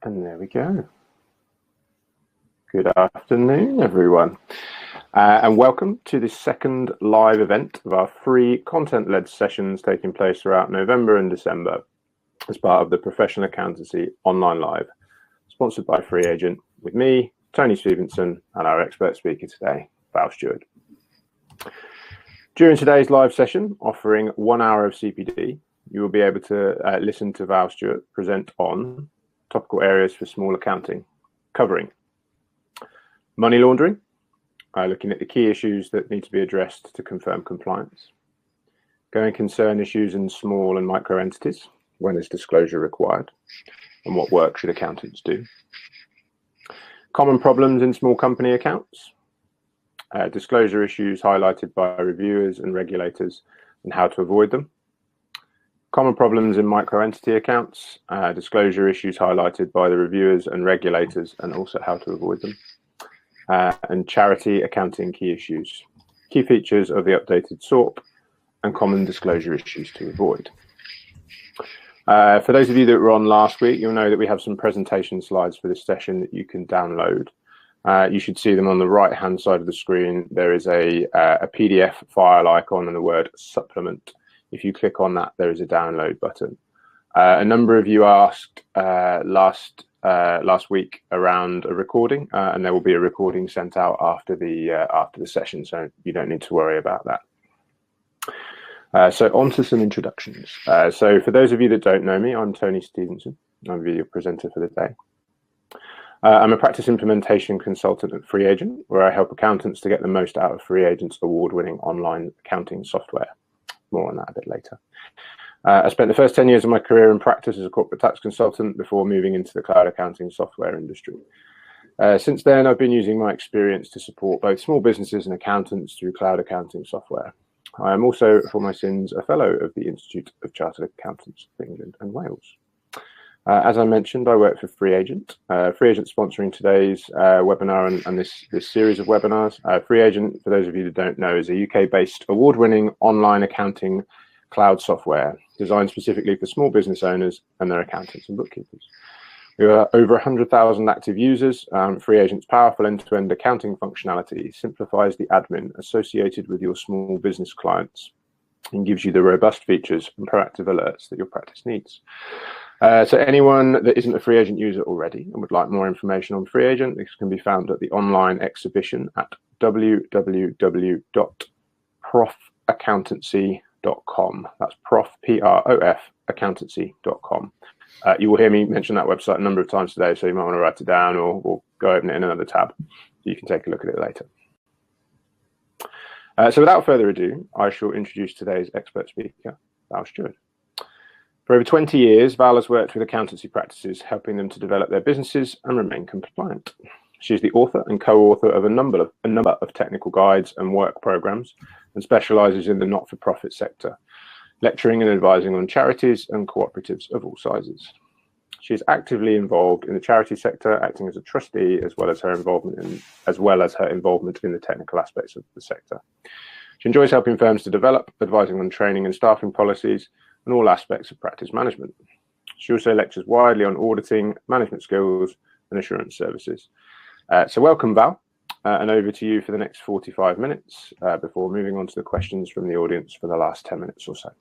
And there we go. Good afternoon, everyone. And welcome to the second live event of our free content-led sessions taking place throughout November and December as part of the Professional Accountancy Online Live, sponsored by Free Agent, with me, Tony Stevenson, and our expert speaker today, Val Stewart. During today's live session, offering 1 hour of CPD, you will be able to listen to Val Stewart present on topical areas for small accounting, covering money laundering, looking at the key issues that need to be addressed to confirm compliance, going concern issues in small and micro entities, when is disclosure required, and what work should accountants do, common problems in small company accounts, disclosure issues highlighted by reviewers and regulators and how to avoid them, common problems in micro-entity accounts, disclosure issues highlighted by the reviewers and regulators and also how to avoid them, and charity accounting key issues, key features of the updated SORP, and common disclosure issues to avoid. For those of you that were on last week, you'll know that we have some presentation slides for this session that you can download. You should see them on the right-hand side of the screen. There is a PDF file icon and the word supplement. If you click on that, there is a download button. A number of you asked last week around a recording, and there will be a recording sent out after the session, so you don't need to worry about that. So on to some introductions. So for those of you that don't know me, I'm Tony Stevenson. I'm the presenter for the day. I'm a practice implementation consultant at Free Agent, where I help accountants to get the most out of Free Agent's award-winning online accounting software. More on that a bit later. I spent the first 10 years of my career in practice as a corporate tax consultant before moving into the cloud accounting software industry. Since then, I've been using my experience to support both small businesses and accountants through cloud accounting software. I am also, for my sins, a fellow of the Institute of Chartered Accountants of England and Wales. As I mentioned, I work for Free Agent. Free Agent sponsoring today's webinar and this series of webinars. Free Agent, for those of you that don't know, is a UK-based award-winning online accounting cloud software designed specifically for small business owners and their accountants and bookkeepers. We have over 100,000 active users. Free Agent's powerful end-to-end accounting functionality simplifies the admin associated with your small business clients and gives you the robust features and proactive alerts that your practice needs. So anyone that isn't a Free Agent user already and would like more information on Free Agent, this can be found at the online exhibition at www.profaccountancy.com. That's prof, P-R-O-F, accountancy.com. You will hear me mention that website a number of times today, so you might want to write it down or go open it in another tab. You can take a look at it later. So without further ado, I shall introduce today's expert speaker, Val Stewart. For over 20 years, Val has worked with accountancy practices, helping them to develop their businesses and remain compliant. She is the author and co-author of a number of technical guides and work programs and specializes in the not-for-profit sector, lecturing and advising on charities and cooperatives of all sizes. She is actively involved in the charity sector, acting as a trustee, as well as her involvement in the technical aspects of the sector. She enjoys helping firms to develop, advising on training and staffing policies, and all aspects of practice management. She also lectures widely on auditing, management skills, and assurance services. So welcome, Val, and over to you for the next 45 minutes before moving on to the questions from the audience for the last 10 minutes or so.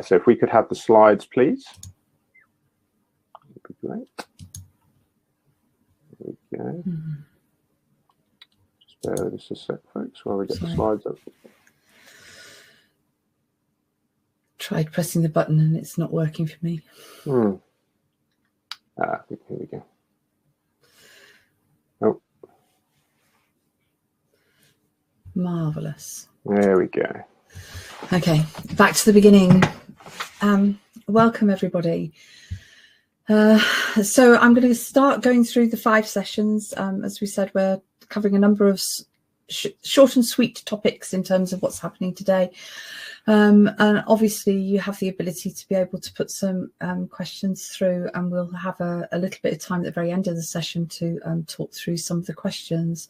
So if we could have the slides, please. That'd be great. There we go. Just bear with us a sec, folks, while we get the slides up. Tried pressing the button and it's not working for me. Here we go. Oh. Marvelous. There we go. Okay, back to the beginning. Welcome, everybody. So I'm going to start going through the 5 sessions. As we said, we're covering a number of short and sweet topics in terms of what's happening today. And obviously you have the ability to be able to put some questions through, and we'll have a little bit of time at the very end of the session to talk through some of the questions.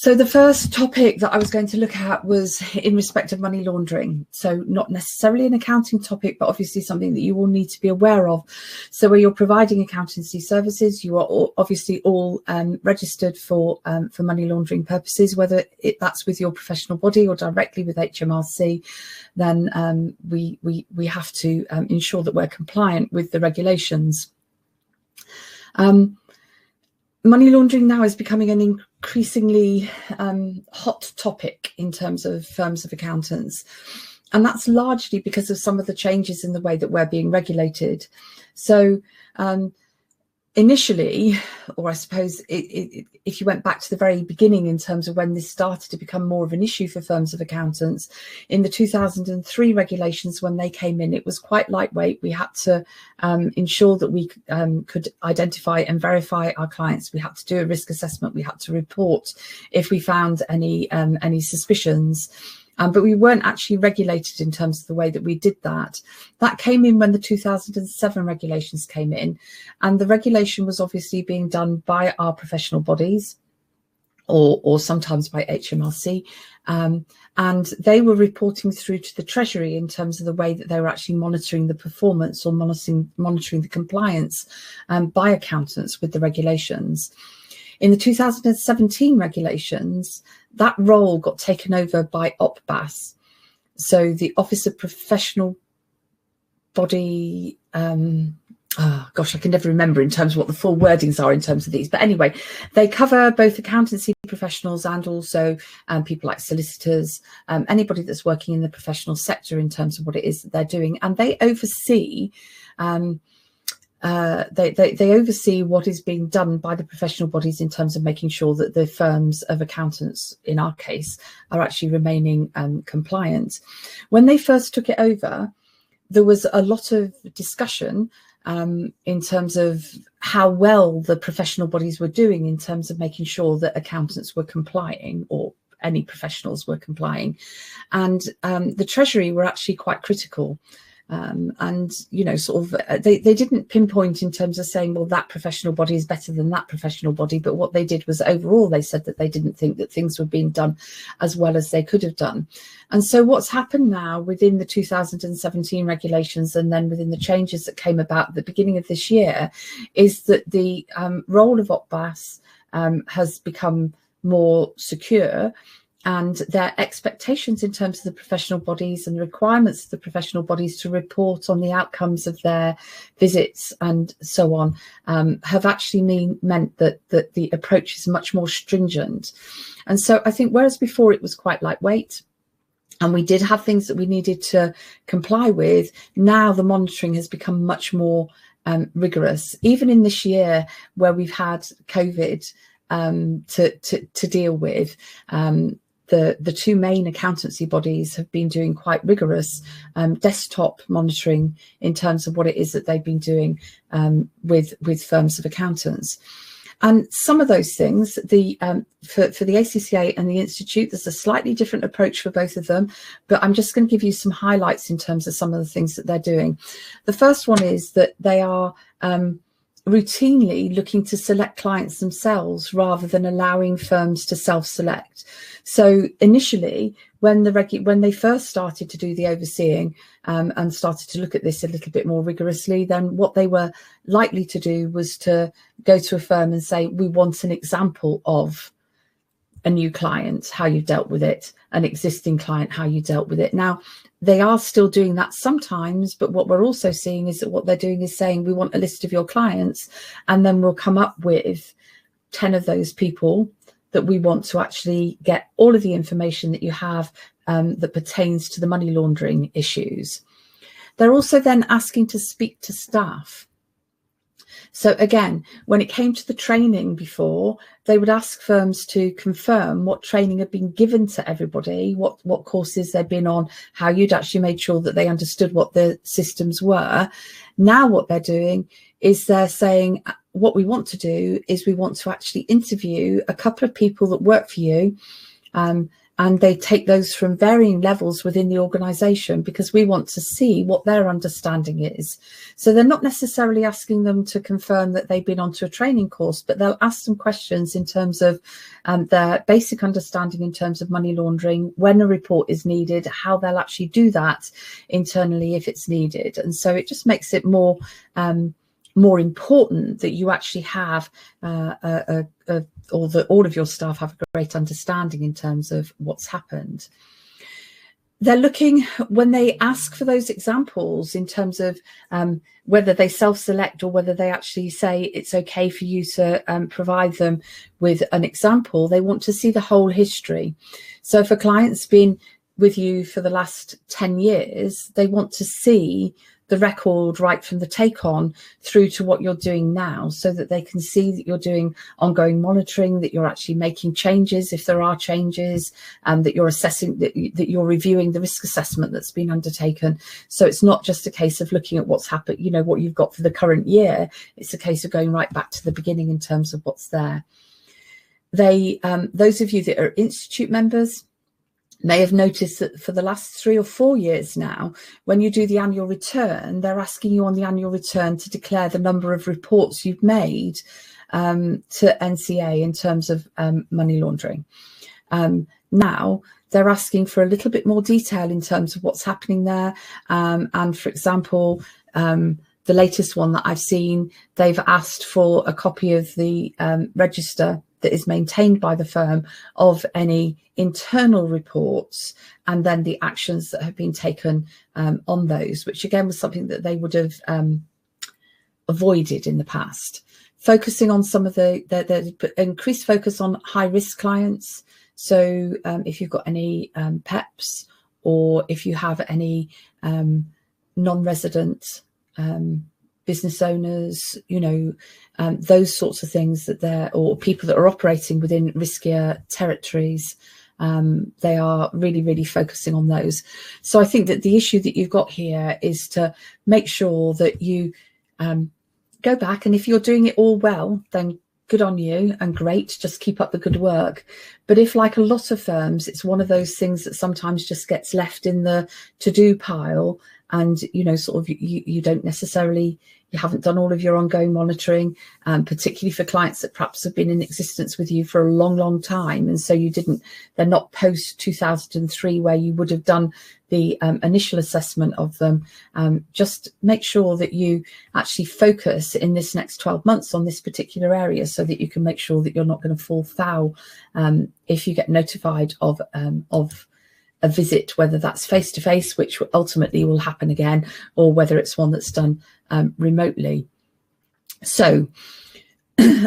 So the first topic that I was going to look at was in respect of money laundering. So not necessarily an accounting topic, but obviously something that you all need to be aware of. So where you're providing accountancy services, you are obviously all registered for money laundering purposes, whether that's with your professional body or directly with HMRC. Then we have to ensure that we're compliant with the regulations. Money laundering now is becoming an increasingly hot topic in terms of firms of accountants. And that's largely because of some of the changes in the way that we're being regulated. So initially, or I suppose if you went back to the very beginning in terms of when this started to become more of an issue for firms of accountants, in the 2003 regulations, when they came in, it was quite lightweight. We had to ensure that we could identify and verify our clients. We had to do a risk assessment. We had to report if we found any suspicions. But we weren't actually regulated in terms of the way that we did that. That came in when the 2007 regulations came in, and the regulation was obviously being done by our professional bodies or sometimes by HMRC. And they were reporting through to the Treasury in terms of the way that they were actually monitoring the performance or monitoring the compliance by accountants with the regulations. In the 2017 regulations, that role got taken over by OPBAS. So the Office of Professional Body, gosh, I can never remember in terms of what the full wordings are in terms of these. But anyway, they cover both accountancy professionals and also people like solicitors, anybody that's working in the professional sector in terms of what it is that they're doing. And they oversee they oversee what is being done by the professional bodies in terms of making sure that the firms of accountants, in our case, are actually remaining compliant. When they first took it over, there was a lot of discussion in terms of how well the professional bodies were doing in terms of making sure that accountants were complying, or any professionals were complying. And the Treasury were actually quite critical. And, you know, sort of, they didn't pinpoint in terms of saying, well, that professional body is better than that professional body. But what they did was overall, they said that they didn't think that things were being done as well as they could have done. And so what's happened now within the 2017 regulations, and then within the changes that came about at the beginning of this year, is that the role of OPBAS has become more secure. And their expectations in terms of the professional bodies and the requirements of the professional bodies to report on the outcomes of their visits and so on have actually meant that the approach is much more stringent. And so I think whereas before it was quite lightweight, and we did have things that we needed to comply with, now the monitoring has become much more rigorous. Even in this year where we've had COVID to deal with, the two main accountancy bodies have been doing quite rigorous desktop monitoring in terms of what it is that they've been doing with firms of accountants. And some of those things, for the ACCA and the Institute, there's a slightly different approach for both of them, but I'm just going to give you some highlights in terms of some of the things that they're doing. The first one is that they are routinely looking to select clients themselves rather than allowing firms to self-select. So initially, when they first started to do the overseeing and started to look at this a little bit more rigorously, then what they were likely to do was to go to a firm and say, we want an example of a new client, how you dealt with it, an existing client, how you dealt with it. Now, they are still doing that sometimes, but what we're also seeing is that what they're doing is saying, we want a list of your clients, and then we'll come up with 10 of those people that we want to actually get all of the information that you have that pertains to the money laundering issues. They're also then asking to speak to staff. So again, when it came to the training before, they would ask firms to confirm what training had been given to everybody, what courses they'd been on, how you'd actually made sure that they understood what the systems were. Now what they're doing is they're saying, what we want to do is we want to actually interview a couple of people that work for you, and they take those from varying levels within the organisation, because we want to see what their understanding is. So they're not necessarily asking them to confirm that they've been onto a training course, but they'll ask some questions in terms of their basic understanding in terms of money laundering, when a report is needed, how they'll actually do that internally if it's needed. And so it just makes it more important that you actually have all of your staff have a great understanding in terms of what's happened. They're looking, when they ask for those examples, in terms of whether they self-select or whether they actually say it's okay for you to provide them with an example, they want to see the whole history. So if a client's been with you for the last 10 years, they want to see the record right from the take on through to what you're doing now, so that they can see that you're doing ongoing monitoring, that you're actually making changes if there are changes, and that you're assessing, that you're reviewing the risk assessment that's been undertaken. So it's not just a case of looking at what's happened, you know, what you've got for the current year. It's a case of going right back to the beginning in terms of what's there. They, those of you that are institute members, may have noticed that for the last 3 or 4 years now, when you do the annual return, they're asking you on the annual return to declare the number of reports you've made to NCA in terms of money laundering. Now, they're asking for a little bit more detail in terms of what's happening there. And for example, the latest one that I've seen, they've asked for a copy of the register that is maintained by the firm of any internal reports, and then the actions that have been taken on those, which again was something that they would have avoided in the past. Focusing on some of the increased focus on high risk clients. So if you've got any PEPs, or if you have any non-resident business owners, you know, those sorts of things that they're, or people that are operating within riskier territories, they are really, really focusing on those. So I think that the issue that you've got here is to make sure that you go back, and if you're doing it all well, then good on you and great, just keep up the good work. But if, like a lot of firms, it's one of those things that sometimes just gets left in the to-do pile, and, you know, sort of you don't necessarily, you haven't done all of your ongoing monitoring, particularly for clients that perhaps have been in existence with you for a long, long time. And so you didn't, they're not post 2003 where you would have done the initial assessment of them. Just make sure that you actually focus in this next 12 months on this particular area, so that you can make sure that you're not going to fall foul if you get notified of a visit, whether that's face-to-face, which ultimately will happen again, or whether it's one that's done remotely. So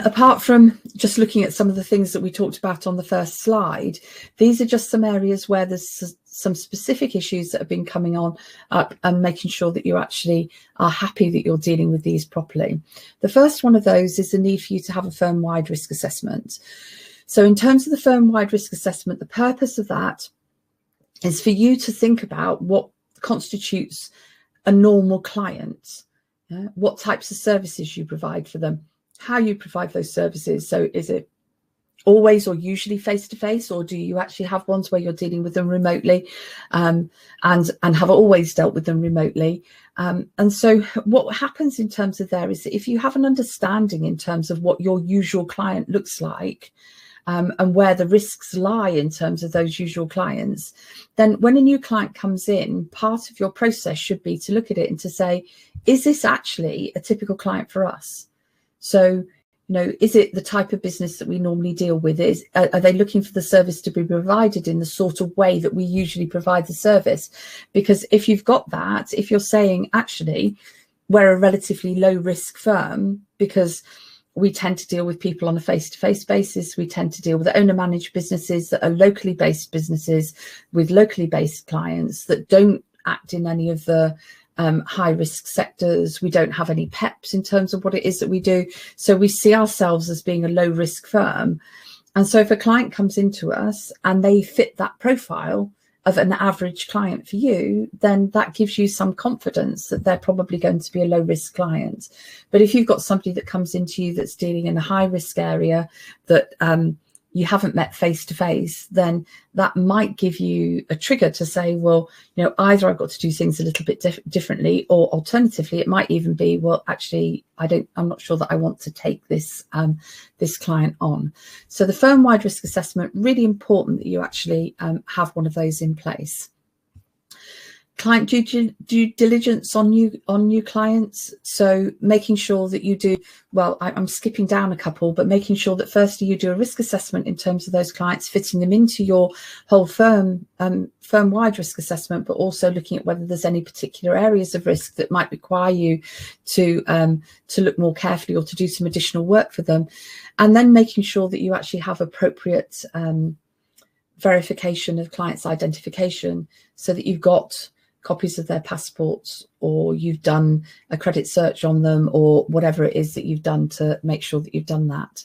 apart from just looking at some of the things that we talked about on the first slide, these are just some areas where there's some specific issues that have been coming on up, and making sure that you actually are happy that you're dealing with these properly. The first one of those is the need for you to have a firm-wide risk assessment. So in terms of the firm-wide risk assessment, the purpose of that is for you to think about what constitutes a normal client, what types of services you provide for them, how you provide those services. So is it always or usually face-to-face, or do you actually have ones where you're dealing with them remotely, and have always dealt with them remotely? And so what happens in terms of there is that if you have an understanding in terms of what your usual client looks like, and where the risks lie in terms of those usual clients, then when a new client comes in, part of your process should be to look at it and to say, is this actually a typical client for us? So, you know, is it the type of business that we normally deal with? Are they looking for the service to be provided in the sort of way that we usually provide the service? Because if you've got that, if you're saying, actually, we're a relatively low risk firm because we tend to deal with people on a face-to-face basis. We tend to deal with owner-managed businesses that are locally based businesses with locally based clients that don't act in any of the high-risk sectors. We don't have any PEPs in terms of what it is that we do. So we see ourselves as being a low-risk firm. And so if a client comes into us and they fit that profile of an average client for you, then that gives you some confidence that they're probably going to be a low risk client. But if you've got somebody that comes into you that's dealing in a high risk area, that you haven't met face to face, then that might give you a trigger to say, well, you know, either I've got to do things a little bit differently, or alternatively, it might even be, well, actually, I'm not sure that I want to take this this client on. So the firm-wide risk assessment, really important that you actually have one of those in place. Client due diligence on new clients. So making sure that you do, well, I'm skipping down a couple, but making sure that firstly you do a risk assessment in terms of those clients, fitting them into your whole firm-wide risk assessment, but also looking at whether there's any particular areas of risk that might require you to look more carefully or to do some additional work for them. And then making sure that you actually have appropriate verification of clients' identification, so that you've got copies of their passports, or you've done a credit search on them, or whatever it is that you've done to make sure that you've done that.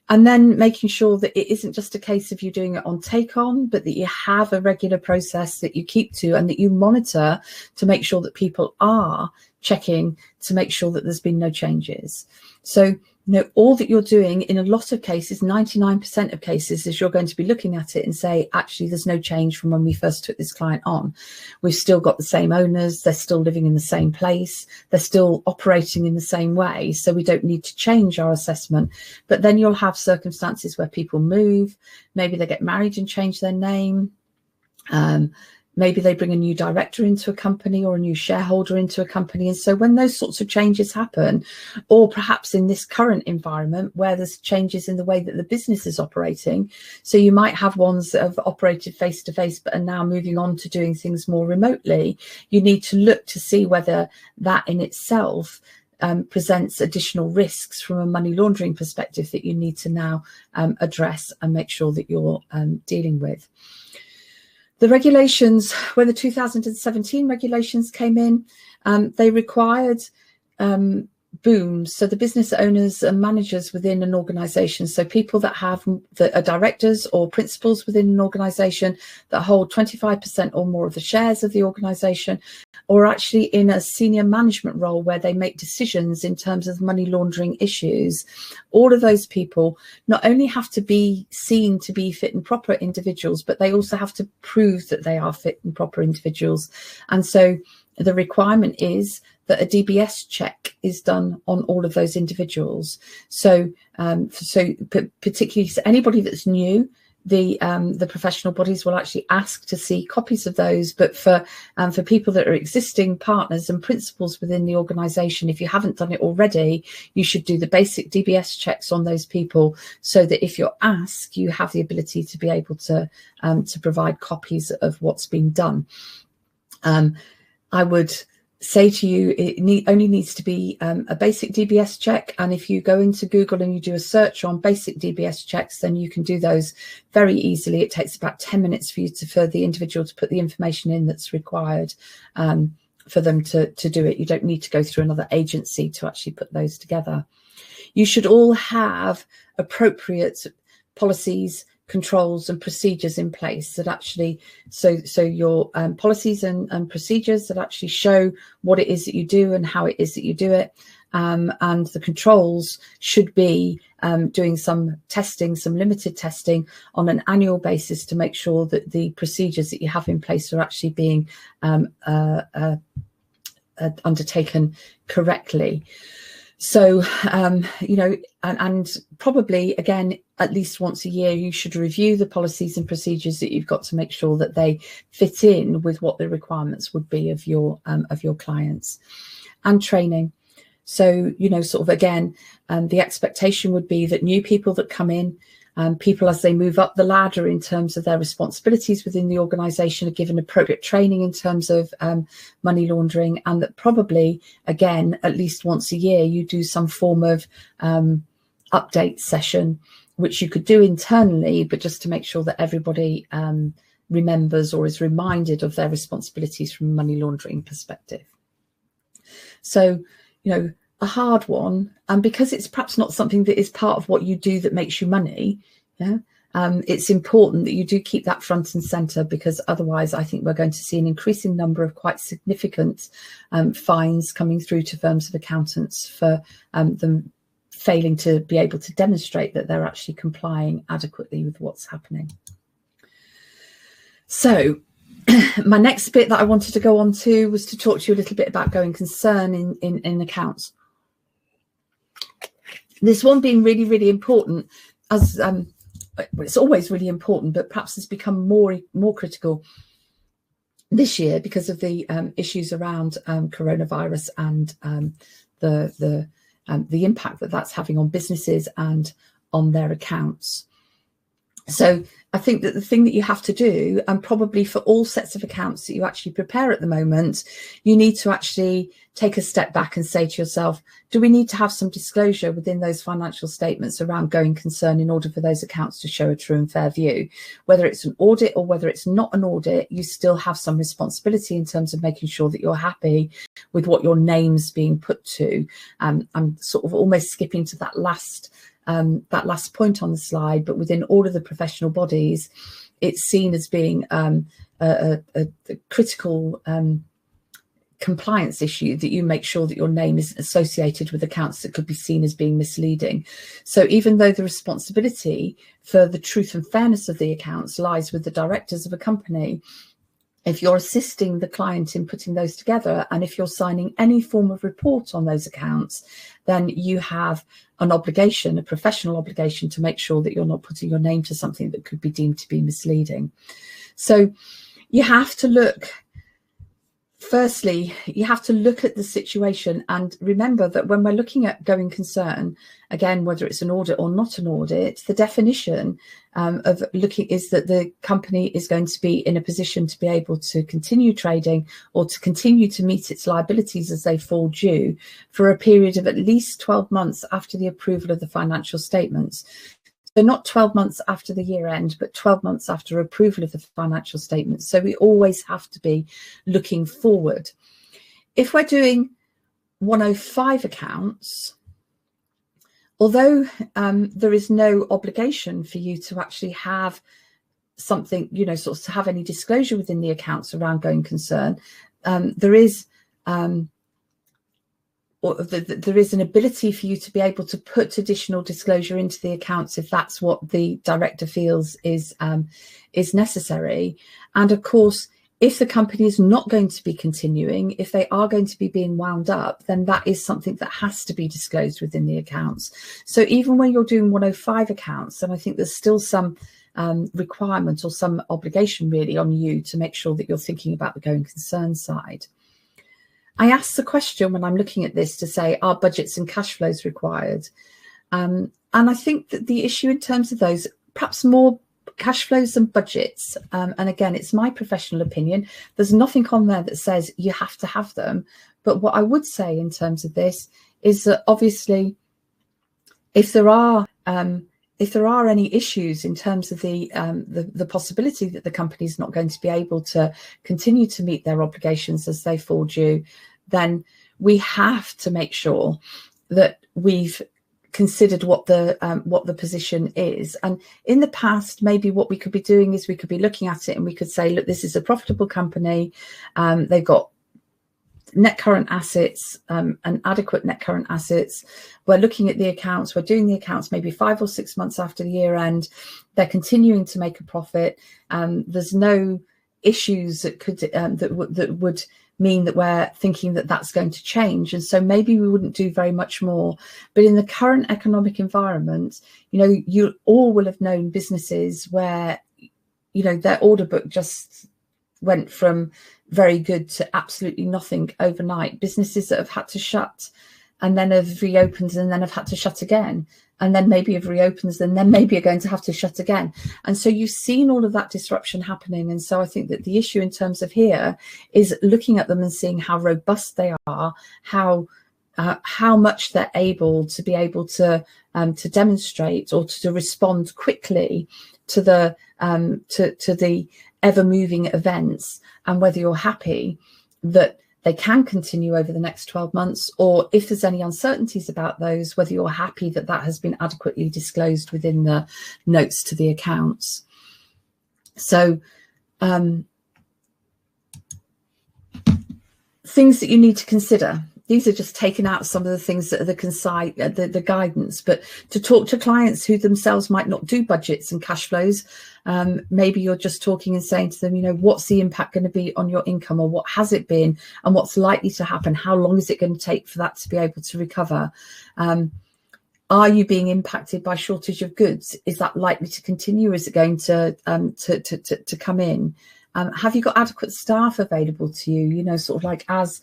And then making sure that it isn't just a case of you doing it on take on, but that you have a regular process that you keep to, and that you monitor to make sure that people are checking to make sure that there's been no changes. So, you know, all that you're doing in a lot of cases, 99% of cases, is you're going to be looking at it and say, actually, there's no change from when we first took this client on. We've still got the same owners. They're still living in the same place. They're still operating in the same way. So we don't need to change our assessment. But then you'll have circumstances where people move. Maybe they get married and change their name. Maybe they bring a new director into a company, or a new shareholder into a company. And so when those sorts of changes happen, or perhaps in this current environment where there's changes in the way that the business is operating, so you might have ones that have operated face to face but are now moving on to doing things more remotely, you need to look to see whether that in itself presents additional risks from a money laundering perspective that you need to now address and make sure that you're dealing with. The regulations, when the 2017 regulations came in, they required booms, so the business owners and managers within an organisation, so people that are directors or principals within an organisation that hold 25% or more of the shares of the organisation, or actually in a senior management role where they make decisions in terms of money laundering issues, all of those people not only have to be seen to be fit and proper individuals, but they also have to prove that they are fit and proper individuals. And so the requirement is that a DBS check is done on all of those individuals. So, particularly so anybody that's new, the professional bodies will actually ask to see copies of those. But for people that are existing partners and principals within the organisation, if you haven't done it already, you should do the basic DBS checks on those people, so that if you're asked, you have the ability to be able to provide copies of what's been done. I would say to you, it only needs to be a basic DBS check. And if you go into Google and you do a search on basic DBS checks, then you can do those very easily. It takes about 10 minutes for the individual to put the information in that's required for them to do it. You don't need to go through another agency to actually put those together. You should all have appropriate policies, controls and procedures in place that actually, so your policies and procedures that actually show what it is that you do and how it is that you do it. And the controls should be doing some testing, some limited testing on an annual basis to make sure that the procedures that you have in place are actually being undertaken correctly. So, you know, and probably, again, at least once a year, you should review the policies and procedures that you've got to make sure that they fit in with what the requirements would be of your clients. And training. So, you know, sort of, again, the expectation would be that new people that come in, people as they move up the ladder in terms of their responsibilities within the organisation, are given appropriate training in terms of money laundering, and that probably, again, at least once a year, you do some form of update session, which you could do internally, but just to make sure that everybody remembers or is reminded of their responsibilities from a money laundering perspective. So, you know, a hard one, and because it's perhaps not something that is part of what you do that makes you money, yeah, it's important that you do keep that front and centre, because otherwise I think we're going to see an increasing number of quite significant fines coming through to firms of accountants for them failing to be able to demonstrate that they're actually complying adequately with what's happening. So my next bit that I wanted to go on to was to talk to you a little bit about going concern in accounts. This one being really, really important, as it's always really important, but perhaps has become more critical this year because of the issues around coronavirus and the impact that that's having on businesses and on their accounts. So I think that the thing that you have to do, and probably for all sets of accounts that you actually prepare at the moment, you need to actually take a step back and say to yourself, do we need to have some disclosure within those financial statements around going concern in order for those accounts to show a true and fair view? Whether it's an audit or whether it's not an audit, you still have some responsibility in terms of making sure that you're happy with what your name's being put to. I'm sort of almost skipping to that last point on the slide, but within all of the professional bodies, it's seen as being a critical compliance issue that you make sure that your name is associated with accounts that could be seen as being misleading. So even though the responsibility for the truth and fairness of the accounts lies with the directors of a company, if you're assisting the client in putting those together, and if you're signing any form of report on those accounts, then you have an obligation, a professional obligation, to make sure that you're not putting your name to something that could be deemed to be misleading. So you have to look, firstly, you have to look at the situation and remember that when we're looking at going concern, again, whether it's an audit or not an audit, the definition of looking is that the company is going to be in a position to be able to continue trading or to continue to meet its liabilities as they fall due for a period of at least 12 months after the approval of the financial statements. So not 12 months after the year end, but 12 months after approval of the financial statements. So we always have to be looking forward. If we're doing 105 accounts, although there is no obligation for you to actually have something, you know, sort of to have any disclosure within the accounts around going concern, there is there is an ability for you to be able to put additional disclosure into the accounts if that's what the director feels is necessary. And of course, if the company is not going to be continuing, if they are going to be being wound up, then that is something that has to be disclosed within the accounts. So even when you're doing 105 accounts, then I think there's still some requirement or some obligation really on you to make sure that you're thinking about the going concern side. I asked the question when I'm looking at this to say, are budgets and cash flows required? And I think that the issue in terms of those, perhaps more cash flows than budgets. And again, it's my professional opinion. There's nothing on there that says you have to have them. But what I would say in terms of this is that obviously, if there are any issues in terms of the possibility that the company is not going to be able to continue to meet their obligations as they fall due, then we have to make sure that we've considered what the position is. And in the past, maybe what we could be doing is we could be looking at it and we could say, look, this is a profitable company. They've got net current assets and adequate net current assets. We're looking at the accounts, we're doing the accounts maybe 5 or 6 months after the year end. They're continuing to make a profit. There's no issues that could that would mean that we're thinking that that's going to change, and so maybe we wouldn't do very much more. But in the current economic environment, you know, you all will have known businesses where, you know, their order book just went from very good to absolutely nothing overnight. Businesses that have had to shut and then have reopened and then have had to shut again, and then maybe have reopened and then maybe are going to have to shut again. And so you've seen all of that disruption happening. And so I think that the issue in terms of here is looking at them and seeing how robust they are, how much they're able to demonstrate or to respond quickly to the ever-moving events, and whether you're happy that they can continue over the next 12 months, or if there's any uncertainties about those, whether you're happy that that has been adequately disclosed within the notes to the accounts. So things that you need to consider. these are just taken out some of the things that are the guidance, but to talk to clients who themselves might not do budgets and cash flows, maybe you're just talking and saying to them, you know, what's the impact going to be on your income, or what has it been, and what's likely to happen? How long is it going to take for that to be able to recover? Are you being impacted by shortage of goods? Is that likely to continue? Is it going to come in? Have you got adequate staff available to you? You know, sort of like as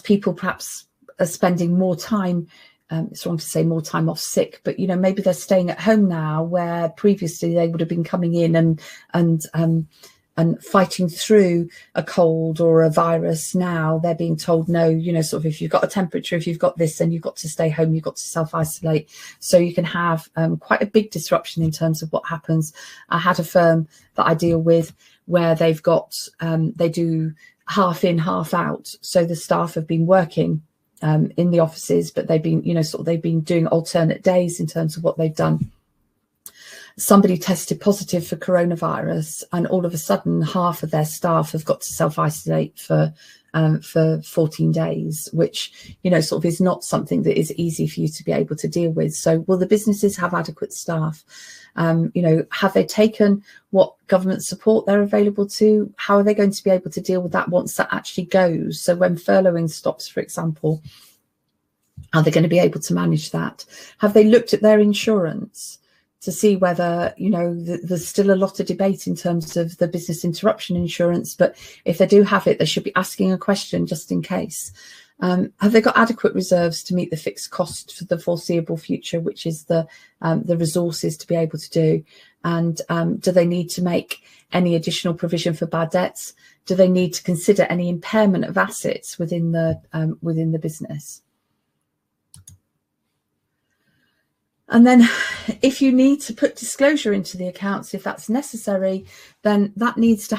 people perhaps are spending more time, it's wrong to say more time off sick, but, you know, maybe they're staying at home now, where previously they would have been coming in and fighting through a cold or a virus. Now they're being told, no, you know, sort of, if you've got a temperature, if you've got this, then you've got to stay home, you've got to self-isolate. So you can have quite a big disruption in terms of what happens. I had a firm that I deal with where they've got, they do half in, half out. So the staff have been working in the offices, but they've been, you know, sort of, they've been doing alternate days in terms of what they've done. Somebody tested positive for coronavirus, and all of a sudden half of their staff have got to self-isolate for 14 days, which, you know, sort of is not something that is easy for you to be able to deal with. So will the businesses have adequate staff? You know, have they taken what government support they're available to? How are they going to be able to deal with that once that actually goes? So when furloughing stops, for example, are they going to be able to manage that? Have they looked at their insurance to see whether, you know, there's still a lot of debate in terms of the business interruption insurance, but if they do have it, they should be asking a question just in case. Have they got adequate reserves to meet the fixed cost for the foreseeable future, which is the resources to be able to do? And do they need to make any additional provision for bad debts? Do they need to consider any impairment of assets within the business? And then if you need to put disclosure into the accounts, if that's necessary, then that needs to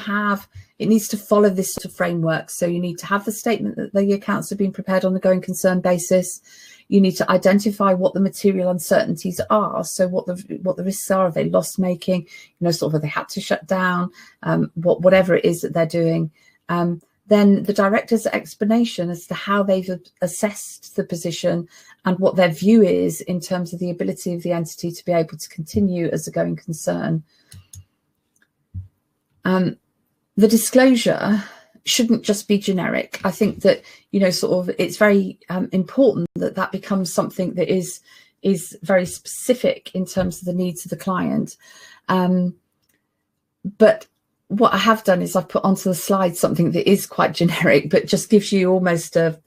follow this sort of framework. So you need to have the statement that the accounts have been prepared on a going concern basis. You need to identify what the material uncertainties are. So what the risks are. Are they loss making? You know, sort of, have they had to shut down? Whatever it is that they're doing. Then the director's explanation as to how they've assessed the position and what their view is in terms of the ability of the entity to be able to continue as a going concern. The disclosure shouldn't just be generic. I think that, you know, sort of, it's very important that that becomes something that is very specific in terms of the needs of the client. But what I have done is I've put onto the slide something that is quite generic, but just gives you almost a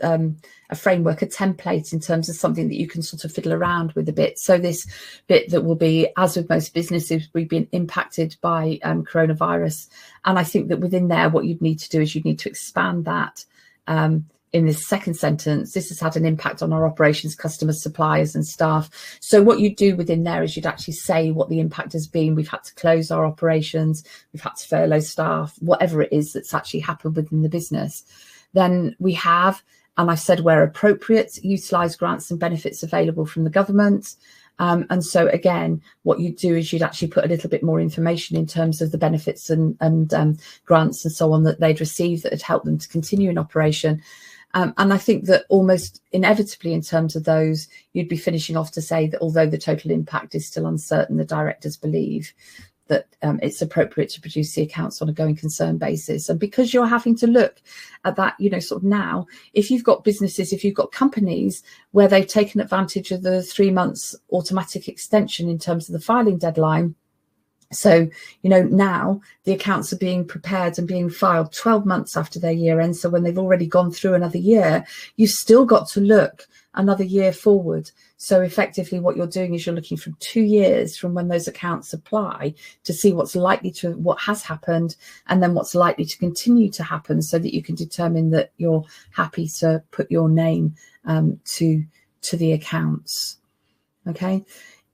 framework, a template in terms of something that you can sort of fiddle around with a bit. So this bit that will be, as with most businesses, we've been impacted by coronavirus. And I think that within there, what you'd need to do is you'd need to expand that in this second sentence. This has had an impact on our operations, customers, suppliers and staff. So what you do within there is you'd actually say what the impact has been. We've had to close our operations, we've had to furlough staff, whatever it is that's actually happened within the business. Then we have, and I've said where appropriate, utilise grants and benefits available from the government. And so again, what you do is you'd actually put a little bit more information in terms of the benefits and grants and so on that they'd receive that had helped them to continue in operation. And I think that almost inevitably in terms of those, you'd be finishing off to say that although the total impact is still uncertain, the directors believe that it's appropriate to produce the accounts on a going concern basis. And because you're having to look at that, you know, sort of now, if you've got businesses, if you've got companies where they've taken advantage of the 3 months automatic extension in terms of the filing deadline, so, you know, now the accounts are being prepared and being filed 12 months after their year end. So when they've already gone through another year, you've still got to look another year forward. So effectively what you're doing is you're looking from 2 years from when those accounts apply to see what has happened and then what's likely to continue to happen, so that you can determine that you're happy to put your name to the accounts. Okay.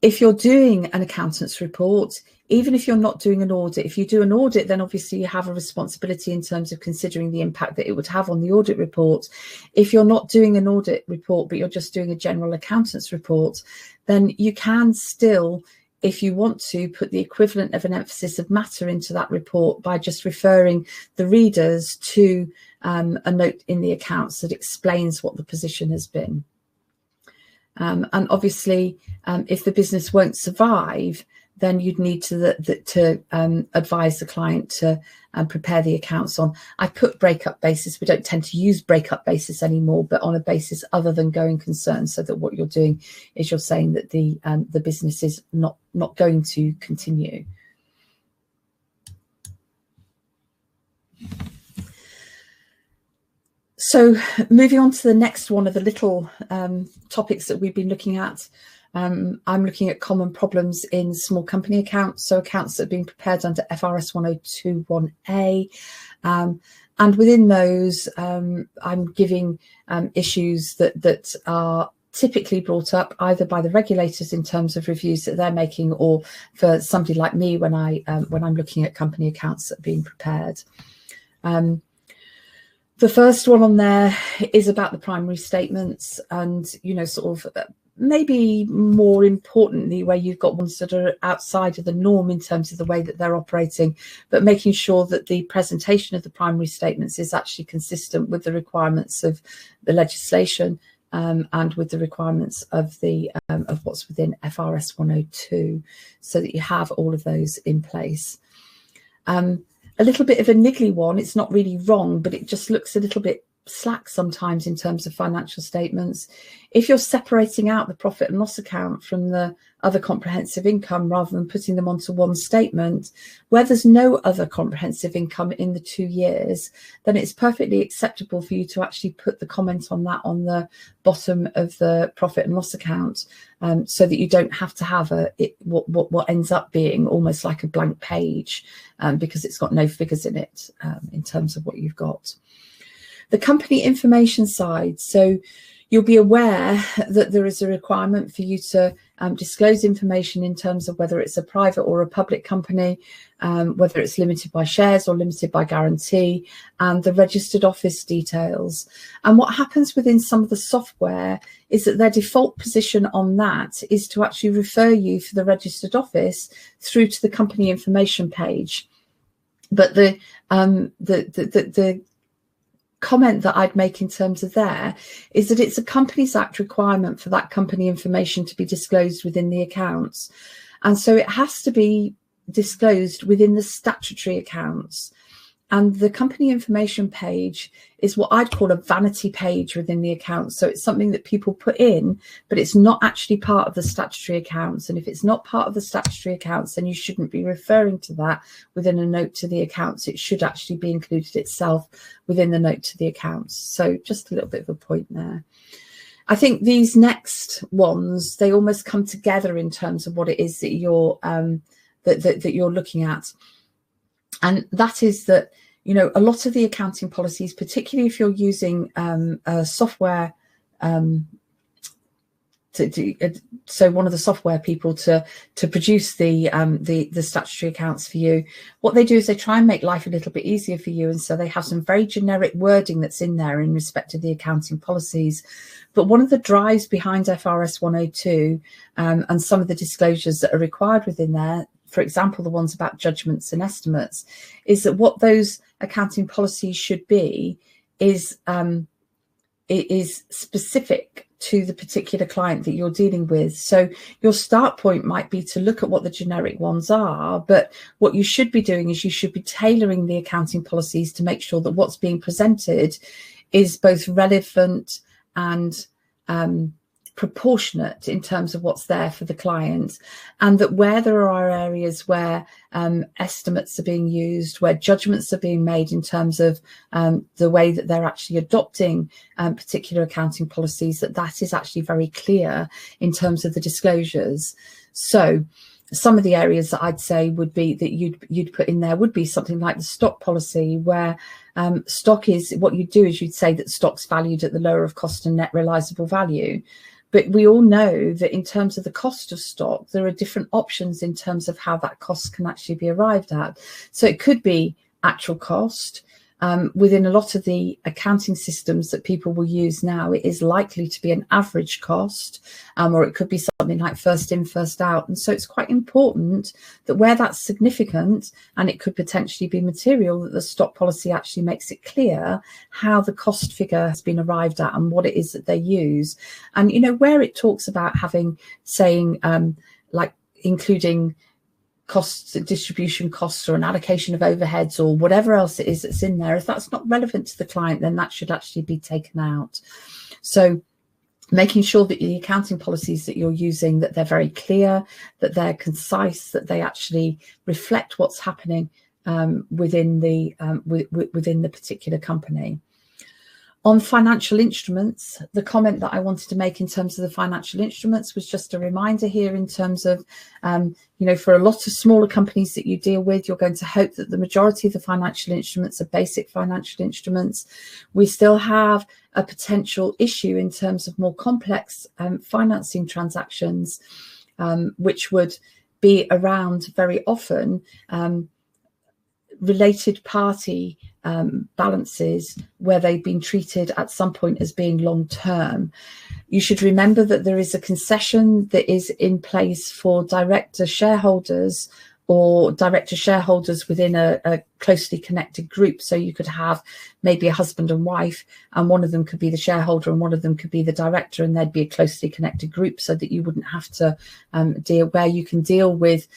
If you're doing an accountant's report, even if you're not doing an audit, if you do an audit, then obviously you have a responsibility in terms of considering the impact that it would have on the audit report. If you're not doing an audit report, but you're just doing a general accountant's report, then you can still, if you want to, put the equivalent of an emphasis of matter into that report by just referring the readers to a note in the accounts that explains what the position has been. And obviously, if the business won't survive, then you'd need to advise the client to prepare the accounts on. I put breakup basis. We don't tend to use breakup basis anymore, but on a basis other than going concern, so that what you're doing is you're saying that the business is not going to continue. So moving on to the next one of the little topics that we've been looking at. I'm looking at common problems in small company accounts, so accounts that are being prepared under FRS105A. And within those, I'm giving issues that are typically brought up either by the regulators in terms of reviews that they're making, or for somebody like me when I'm looking at company accounts that are being prepared. The first one on there is about the primary statements, and, you know, sort of maybe more importantly, where you've got ones that are outside of the norm in terms of the way that they're operating, but making sure that the presentation of the primary statements is actually consistent with the requirements of the legislation, and with the requirements of the of what's within FRS 102, so that you have all of those in place. A little bit of a niggly one. It's not really wrong, but it just looks a little bit slack sometimes in terms of financial statements. If you're separating out the profit and loss account from the other comprehensive income rather than putting them onto one statement, where there's no other comprehensive income in the 2 years, then it's perfectly acceptable for you to actually put the comment on that on the bottom of the profit and loss account, so that you don't have to have what ends up being almost like a blank page, because it's got no figures in it in terms of what you've got. The company information side, so you'll be aware that there is a requirement for you to disclose information in terms of whether it's a private or a public company, whether it's limited by shares or limited by guarantee, and the registered office details. And what happens within some of the software is that their default position on that is to actually refer you for the registered office through to the company information page. But the comment that I'd make in terms of there is that it's a Companies Act requirement for that company information to be disclosed within the accounts. And so it has to be disclosed within the statutory accounts. And the company information page is what I'd call a vanity page within the accounts. So it's something that people put in, but it's not actually part of the statutory accounts. And if it's not part of the statutory accounts, then you shouldn't be referring to that within a note to the accounts. It should actually be included itself within the note to the accounts. So just a little bit of a point there. I think these next ones, they almost come together in terms of what it is that you're that you're looking at. And that is that, you know, a lot of the accounting policies, particularly if you're using software, so one of the software people to produce the statutory accounts for you, what they do is they try and make life a little bit easier for you. And so they have some very generic wording that's in there in respect to the accounting policies. But one of the drives behind FRS 102 and some of the disclosures that are required within there, for example, the ones about judgments and estimates, is that what those accounting policies should be is specific to the particular client that you're dealing with. So your start point might be to look at what the generic ones are, but what you should be doing is you should be tailoring the accounting policies to make sure that what's being presented is both relevant and proportionate in terms of what's there for the client, and that where there are areas where estimates are being used, where judgments are being made in terms of the way that they're actually adopting particular accounting policies, that is actually very clear in terms of the disclosures. So some of the areas that I'd say would be that you'd put in there would be something like the stock policy, where stock is, what you'd do is you'd say that stock's valued at the lower of cost and net realizable value. But we all know that in terms of the cost of stock, there are different options in terms of how that cost can actually be arrived at. So it could be actual cost, Within a lot of the accounting systems that people will use now, it is likely to be an average cost, or it could be something like first in, first out. And so it's quite important that where that's significant, and it could potentially be material, that the stock policy actually makes it clear how the cost figure has been arrived at and what it is that they use. And, you know, where it talks about having, saying, like including costs, distribution costs, or an allocation of overheads, or whatever else it is that's in there, if that's not relevant to the client, then that should actually be taken out. So making sure that the accounting policies that you're using, that they're very clear, that they're concise, that they actually reflect what's happening within the particular company. On financial instruments, the comment that I wanted to make in terms of the financial instruments was just a reminder here in terms of, you know, for a lot of smaller companies that you deal with, you're going to hope that the majority of the financial instruments are basic financial instruments. We still have a potential issue in terms of more complex financing transactions, which would be around very often related party balances where they've been treated at some point as being long term. You should remember that there is a concession that is in place for director shareholders or director shareholders within a closely connected group. So you could have maybe a husband and wife, and one of them could be the shareholder and one of them could be the director, and there'd be a closely connected group so that you wouldn't have to deal, where you can deal with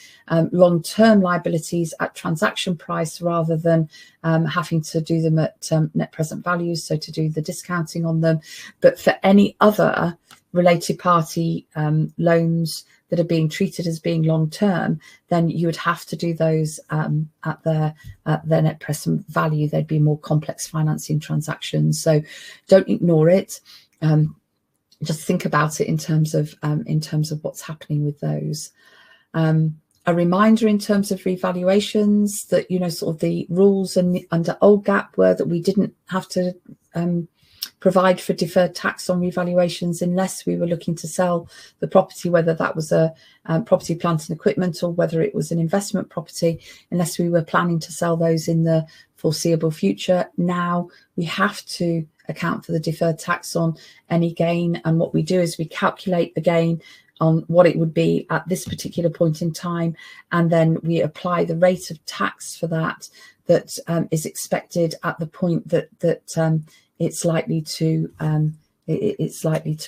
long-term liabilities at transaction price rather than having to do them at net present values, so to do the discounting on them. But for any other related party loans that are being treated as being long term, then you would have to do those at their net present value. They'd be more complex financing transactions. So don't ignore it. Just think about it in terms of what's happening with those. A reminder in terms of revaluations that, you know, sort of the rules under old GAAP were that we didn't have to provide for deferred tax on revaluations unless we were looking to sell the property, whether that was a property, plant and equipment, or whether it was an investment property, unless we were planning to sell those in the foreseeable future. Now we have to account for the deferred tax on any gain, and what we do is we calculate the gain on what it would be at this particular point in time, and then we apply the rate of tax for that is expected at the point that it's likely to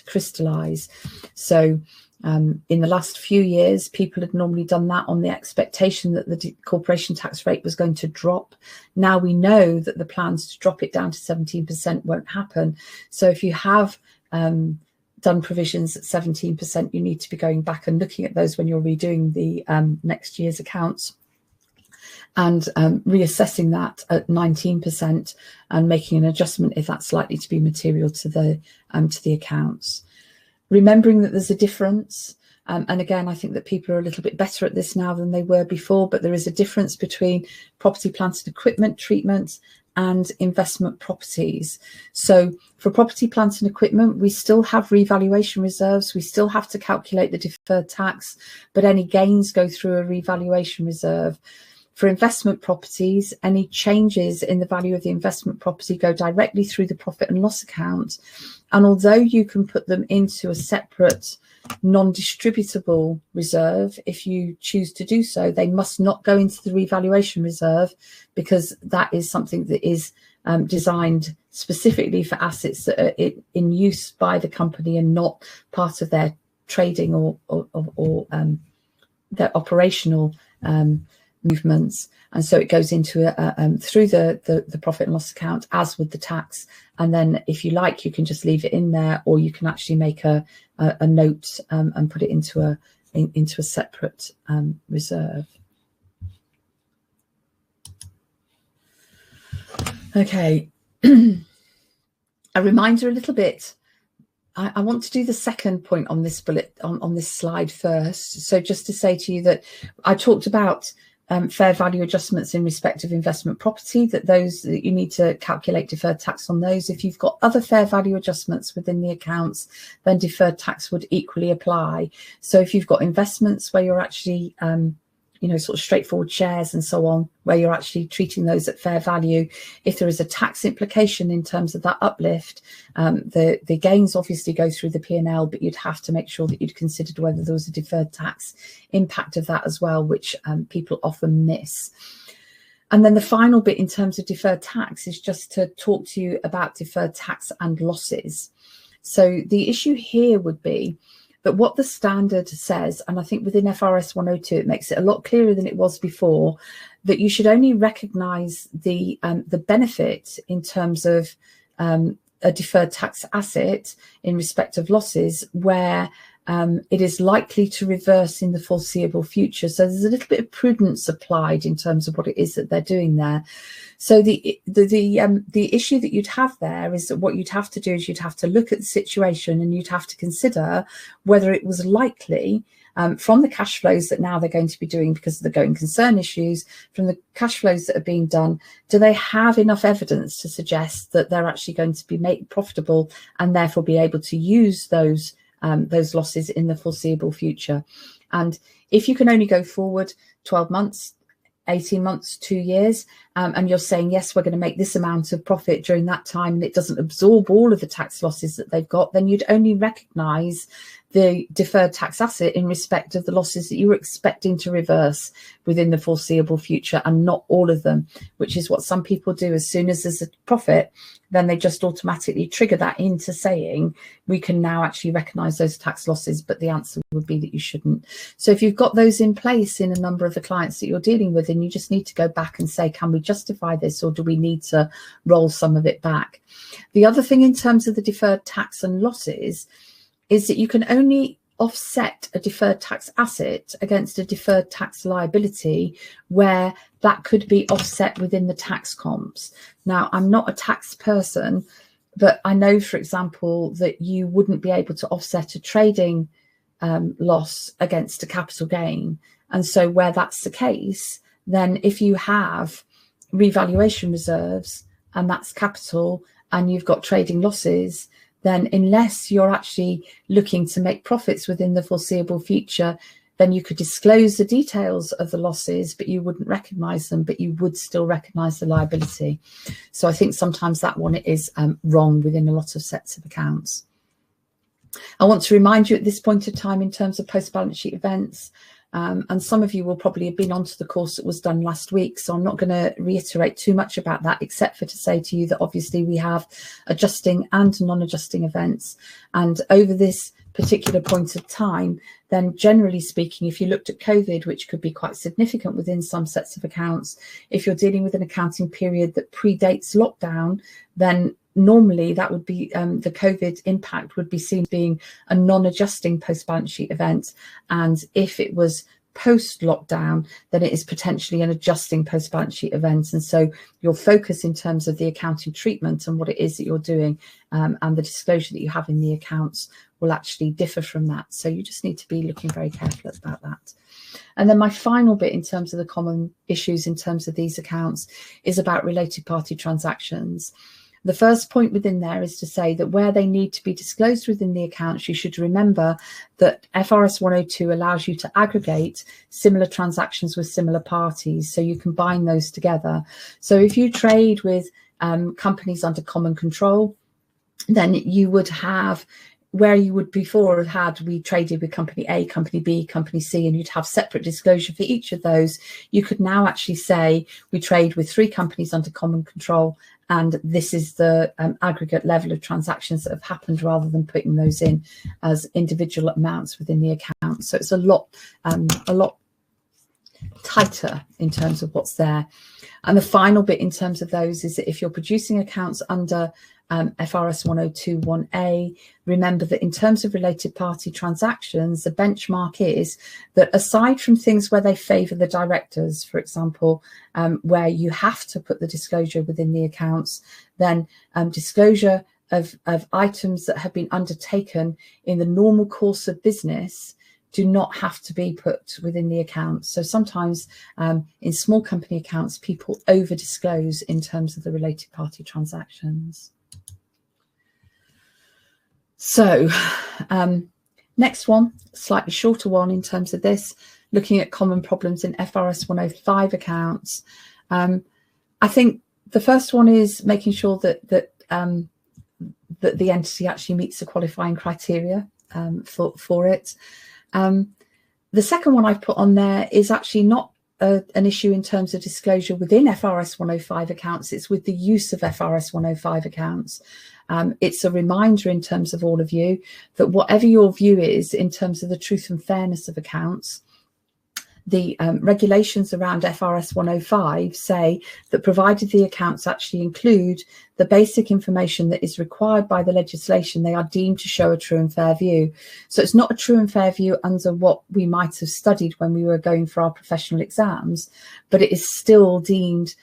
crystallize. So in the last few years, people had normally done that on the expectation that the corporation tax rate was going to drop. Now we know that the plans to drop it down to 17% won't happen. So if you have done provisions at 17%, you need to be going back and looking at those when you're redoing the next year's accounts, and reassessing that at 19% and making an adjustment if that's likely to be material to the accounts. Remembering that there's a difference, and again, I think that people are a little bit better at this now than they were before, but there is a difference between property, plant and equipment treatment and investment properties. So for property, plant and equipment, we still have revaluation reserves. We still have to calculate the deferred tax, but any gains go through a revaluation reserve. For investment properties, any changes in the value of the investment property go directly through the profit and loss account. And although you can put them into a separate non-distributable reserve, if you choose to do so, they must not go into the revaluation reserve, because that is something that is designed specifically for assets that are in use by the company and not part of their trading or their operational movements. And so it goes into through the profit and loss account, as with the tax. And then if you like, you can just leave it in there, or you can actually make a note and put it into a separate reserve. Okay. A reminder a little bit. I want to do the second point on this bullet on this slide first. So just to say to you that I talked about fair value adjustments in respect of investment property, that you need to calculate deferred tax on those. If you've got other fair value adjustments within the accounts, then deferred tax would equally apply. So if you've got investments where you're actually sort of straightforward shares and so on, where you're actually treating those at fair value. If there is a tax implication in terms of that uplift, the gains obviously go through the P&L, but you'd have to make sure that you'd considered whether there was a deferred tax impact of that as well, which people often miss. And then the final bit in terms of deferred tax is just to talk to you about deferred tax and losses. So the issue here would be that what the standard says, and I think within FRS 102, it makes it a lot clearer than it was before, that you should only recognise the benefit in terms of a deferred tax asset in respect of losses where it is likely to reverse in the foreseeable future. So there's a little bit of prudence applied in terms of what it is that they're doing there. So the issue that you'd have there is that what you'd have to do is you'd have to look at the situation and you'd have to consider whether it was likely from the cash flows that now they're going to be doing because of the going concern issues, from the cash flows that are being done, do they have enough evidence to suggest that they're actually going to be made profitable and therefore be able to use those losses in the foreseeable future? And if you can only go forward 12 months, 18 months, 2 years, and you're saying, yes, we're going to make this amount of profit during that time, and it doesn't absorb all of the tax losses that they've got, then you'd only recognise the deferred tax asset in respect of the losses that you were expecting to reverse within the foreseeable future, and not all of them, which is what some people do. As soon as there's a profit, then they just automatically trigger that into saying we can now actually recognise those tax losses, but the answer would be that you shouldn't. So if you've got those in place in a number of the clients that you're dealing with, then you just need to go back and say, can we justify this, or do we need to roll some of it back? The other thing in terms of the deferred tax and losses is that you can only offset a deferred tax asset against a deferred tax liability where that could be offset within the tax comps. Now, I'm not a tax person, but I know, for example, that you wouldn't be able to offset a trading loss against a capital gain. And so where that's the case, then if you have revaluation reserves and that's capital and you've got trading losses, then unless you're actually looking to make profits within the foreseeable future, then you could disclose the details of the losses, but you wouldn't recognise them, but you would still recognise the liability. So I think sometimes that one is wrong within a lot of sets of accounts. I want to remind you at this point of time in terms of post-balance sheet events, and some of you will probably have been onto the course that was done last week, so I'm not going to reiterate too much about that, except for to say to you that obviously we have adjusting and non-adjusting events. And over this particular point of time, then generally speaking, if you looked at COVID, which could be quite significant within some sets of accounts, if you're dealing with an accounting period that predates lockdown, then normally that would be the COVID impact would be seen as being a non-adjusting post-balance sheet event. And if it was post-lockdown, then it is potentially an adjusting post-balance sheet event. And so your focus in terms of the accounting treatment and what it is that you're doing and the disclosure that you have in the accounts will actually differ from that. So you just need to be looking very careful about that. And then my final bit in terms of the common issues in terms of these accounts is about related party transactions. The first point within there is to say that where they need to be disclosed within the accounts, you should remember that FRS 102 allows you to aggregate similar transactions with similar parties, so you combine those together. So if you trade with companies under common control, then you would have, where you would before have had, we traded with company A, company B, company C, and you'd have separate disclosure for each of those. You could now actually say we trade with 3 companies under common control, and this is the aggregate level of transactions that have happened, rather than putting those in as individual amounts within the account. So it's a lot tighter in terms of what's there. And the final bit in terms of those is that if you're producing accounts under FRS 102 1A, remember that in terms of related party transactions, the benchmark is that aside from things where they favour the directors, for example, where you have to put the disclosure within the accounts, then disclosure of items that have been undertaken in the normal course of business do not have to be put within the accounts. So sometimes in small company accounts, people over disclose in terms of the related party transactions. So next one, slightly shorter one in terms of this, looking at common problems in FRS 105 accounts. I think the first one is making sure that the entity actually meets the qualifying criteria for it. The second one I've put on there is actually not an issue in terms of disclosure within FRS 105 accounts. It's with the use of FRS 105 accounts. It's a reminder in terms of all of you that whatever your view is in terms of the truth and fairness of accounts, the regulations around FRS 105 say that provided the accounts actually include the basic information that is required by the legislation, they are deemed to show a true and fair view. So it's not a true and fair view under what we might have studied when we were going for our professional exams, but it is still deemed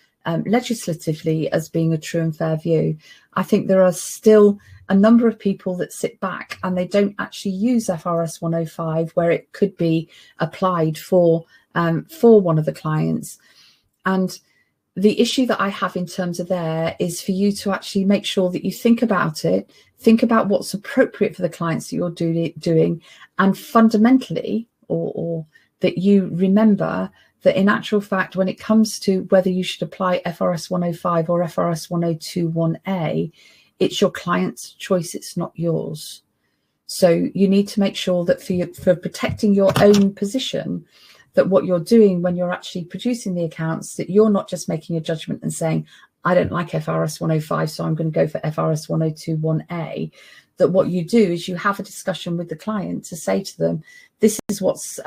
legislatively as being a true and fair view. I think there are still a number of people that sit back and they don't actually use FRS 105 where it could be applied for one of the clients. And the issue that I have in terms of there is for you to actually make sure that you think about it, think about what's appropriate for the clients that you're doing, and fundamentally, or that you remember that in actual fact, when it comes to whether you should apply FRS 105 or FRS 102(1)A, it's your client's choice, it's not yours. So you need to make sure that for protecting your own position, that what you're doing when you're actually producing the accounts, that you're not just making a judgment and saying, I don't like FRS 105, so I'm going to go for FRS 102(1)A. That what you do is you have a discussion with the client to say to them, this is what's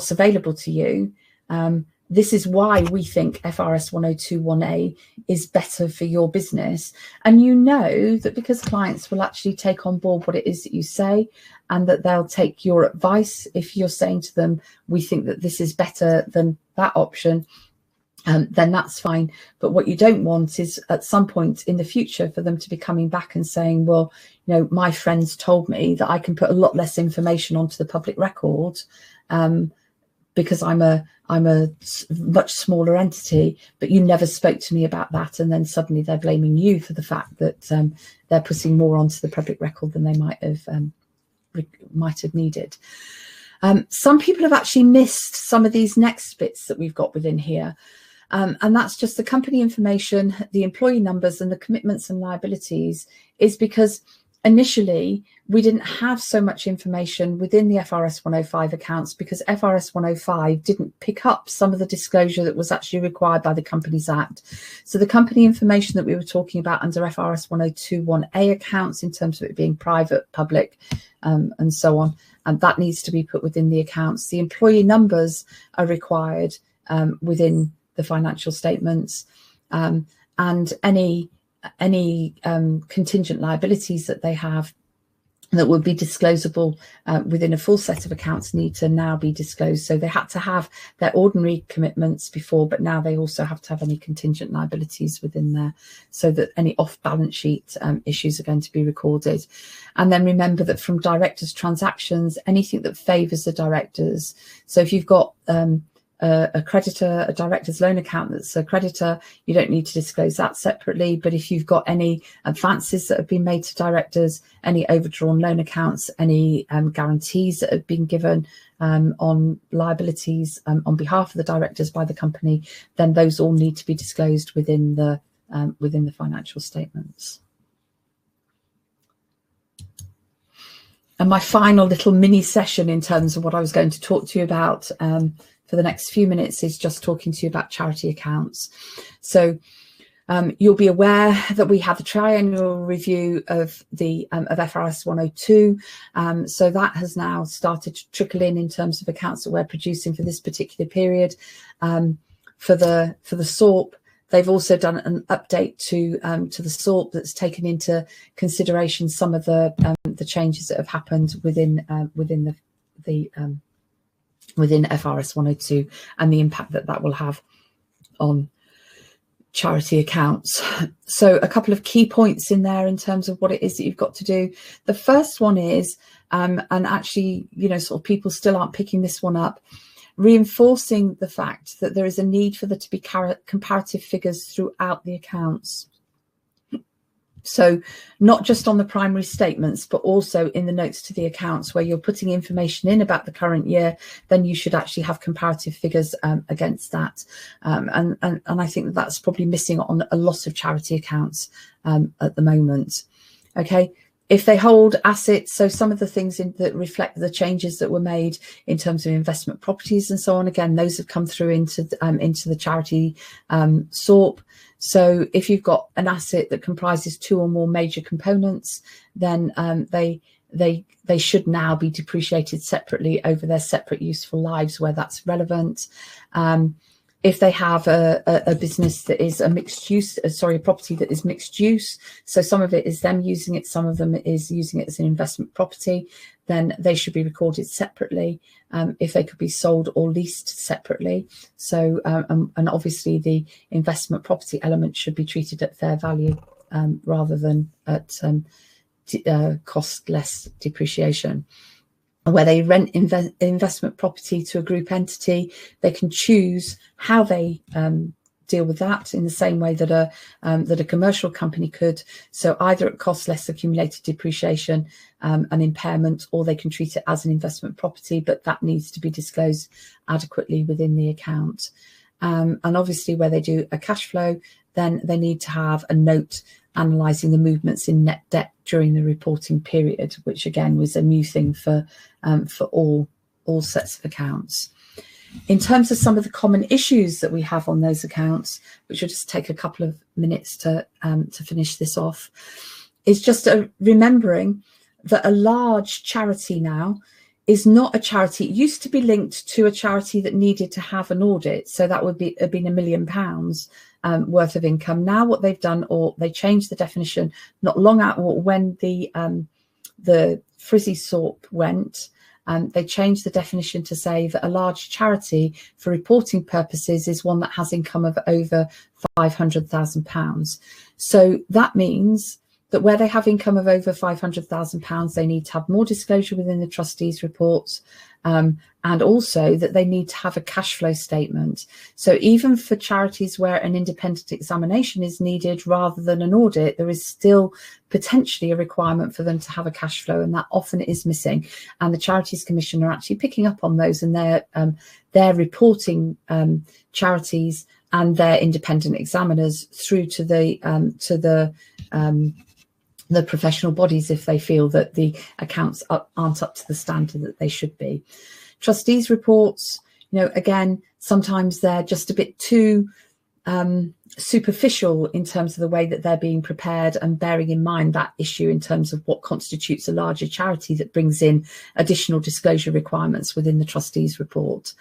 available to you. This is why we think FRS 102(1)A is better for your business. And you know that because clients will actually take on board what it is that you say, and that they'll take your advice if you're saying to them, we think that this is better than that option, then that's fine. But what you don't want is at some point in the future for them to be coming back and saying, well, you know, my friends told me that I can put a lot less information onto the public record because I'm a much smaller entity, but you never spoke to me about that. And then suddenly they're blaming you for the fact that they're putting more onto the public record than they might have needed. Some people have actually missed some of these next bits that we've got within here. And that's just the company information, the employee numbers, and the commitments and liabilities, is because initially we didn't have so much information within the FRS 105 accounts because FRS 105 didn't pick up some of the disclosure that was actually required by the Companies Act. So the company information that we were talking about under FRS 102(1)A accounts in terms of it being private, public, and so on, and that needs to be put within the accounts. The employee numbers are required within the financial statements, and any contingent liabilities that they have that would be disclosable within a full set of accounts need to now be disclosed. So they had to have their ordinary commitments before, but now they also have to have any contingent liabilities within there, so that any off-balance sheet issues are going to be recorded. And then remember that from directors' transactions, anything that favours the directors. So if you've got a creditor, a director's loan account that's a creditor, you don't need to disclose that separately. But if you've got any advances that have been made to directors, any overdrawn loan accounts, any guarantees that have been given on liabilities on behalf of the directors by the company, then those all need to be disclosed within the financial statements. And my final little mini session in terms of what I was going to talk to you about for the next few minutes is just talking to you about charity accounts. So you'll be aware that we have the triennial review of the FRS 102. So that has now started to trickle in terms of accounts that we're producing for this particular period. For the SORP, they've also done an update to the SORP that's taken into consideration some of the changes that have happened within FRS 102 and the impact that will have on charity accounts. So a couple of key points in there in terms of what it is that you've got to do. The first one is, and actually, you know, sort of people still aren't picking this one up, reinforcing the fact that there is a need for there to be comparative figures throughout the accounts. So not just on the primary statements, but also in the notes to the accounts where you're putting information in about the current year, then you should actually have comparative figures against that. And I think that's probably missing on a lot of charity accounts at the moment. Okay. If they hold assets, so some of the things that reflect the changes that were made in terms of investment properties and so on, again, those have come through into the charity SORP. So if you've got an asset that comprises 2 or more major components, then they should now be depreciated separately over their separate useful lives where that's relevant. If they have a business that is a mixed use, a property that is mixed use, so some of it is them using it, some of them is using it as an investment property, then they should be recorded separately if they could be sold or leased separately. So, and obviously the investment property element should be treated at fair value rather than at cost less depreciation. Where they rent investment property to a group entity, they can choose how they deal with that in the same way that a commercial company could. So either at cost less accumulated depreciation and impairment, or they can treat it as an investment property, but that needs to be disclosed adequately within the account. And obviously where they do a cash flow, then they need to have a note analysing the movements in net debt during the reporting period, which again was a new thing for all sets of accounts. In terms of some of the common issues that we have on those accounts, which will just take a couple of minutes to finish this off, is just remembering that a large charity now is not a charity. It used to be linked to a charity that needed to have an audit, so that would have been £1 million worth of income. Now what they've done, or they changed the definition not long out when the Frizzy SORP went, they changed the definition to say that a large charity for reporting purposes is one that has income of over £500,000. So that means that where they have income of over £500,000, they need to have more disclosure within the trustees' reports, and also that they need to have a cash flow statement. So even for charities where an independent examination is needed rather than an audit, there is still potentially a requirement for them to have a cash flow, and that often is missing. And the Charities Commission are actually picking up on those, and they're reporting charities and their independent examiners through to the professional bodies if they feel that the accounts aren't up to the standard that they should be. Trustees' reports, again, sometimes they're just a bit too superficial in terms of the way that they're being prepared, and bearing in mind that issue in terms of what constitutes a larger charity that brings in additional disclosure requirements within the trustees' report.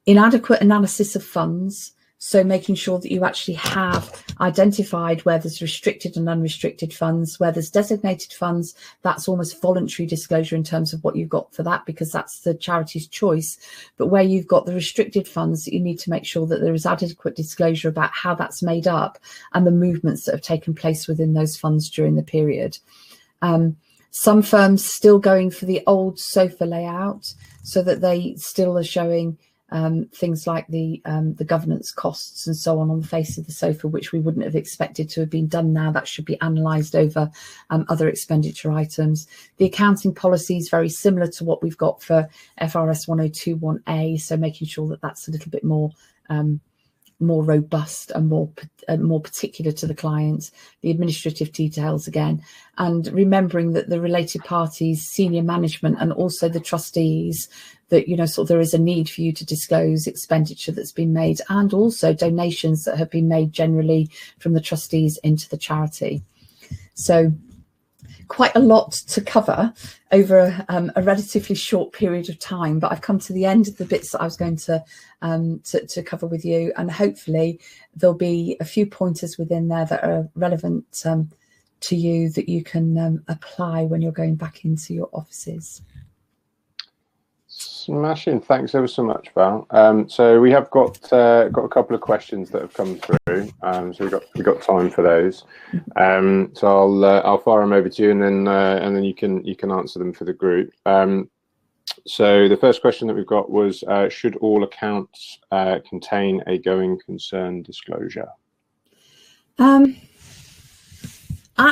Inadequate analysis of funds. So making sure that you actually have identified where there's restricted and unrestricted funds, where there's designated funds, that's almost voluntary disclosure in terms of what you've got for that, because that's the charity's choice. But where you've got the restricted funds, you need to make sure that there is adequate disclosure about how that's made up and the movements that have taken place within those funds during the period. Some firms still going for the old SOFA layout, so that they still are showing things like the governance costs and so on the face of the SOFA, which we wouldn't have expected to have been done now. That should be analysed over other expenditure items. The accounting policy is very similar to what we've got for FRS105 1A, so making sure that that's a little bit more robust and more particular to the clients. The administrative details again, and remembering that the related parties, senior management, and also the trustees, that there is a need for you to disclose expenditure that's been made, and also donations that have been made generally from the trustees into the charity. So quite a lot to cover over a relatively short period of time, but I've come to the end of the bits that I was going to cover with you, and hopefully there'll be a few pointers within there that are relevant to you that you can apply when you're going back into your offices. Smashing! Thanks ever so much, Val. So we have got a couple of questions that have come through. So we got time for those. So I'll fire them over to you, and then you can answer them for the group. So the first question that we've got was: should all accounts contain a going concern disclosure?